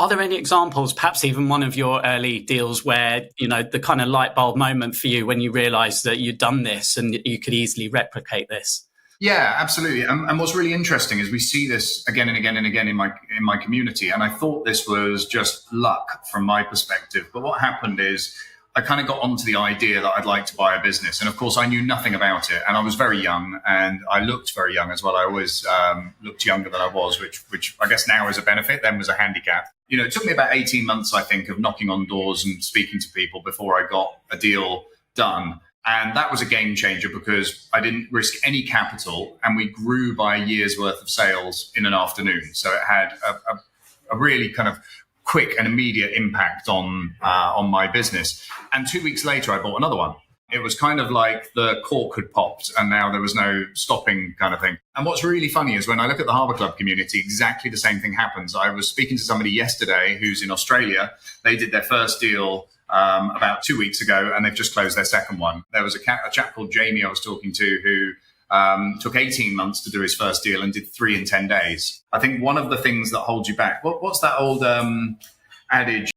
Are there any examples, perhaps even one of your early deals where, the kind of light bulb moment for you when you realised that you'd done this and you could easily replicate this? Yeah, absolutely. And what's really interesting is we see this again and again and again in my community. And I thought this was just luck from my perspective. But what happened is I kind of got onto the idea that I'd like to buy a business. And of course, I knew nothing about it. And I was very young and I looked very young as well. I always looked younger than I was, which I guess now is a benefit, then was a handicap. It took me about 18 months, I think, of knocking on doors and speaking to people before I got a deal done. And that was a game changer because I didn't risk any capital and we grew by a year's worth of sales in an afternoon. So it had a really kind of quick and immediate impact on my business. And 2 weeks later, I bought another one. It was kind of like the cork had popped and now there was no stopping kind of thing. And what's really funny is when I look at the Harbour Club community, exactly the same thing happens. I was speaking to somebody yesterday who's in Australia. They did their first deal about 2 weeks ago, and they've just closed their second one. There was a chap called Jamie I was talking to who took 18 months to do his first deal and did 3 in 10 days. I think one of the things that holds you back, what's that old adage?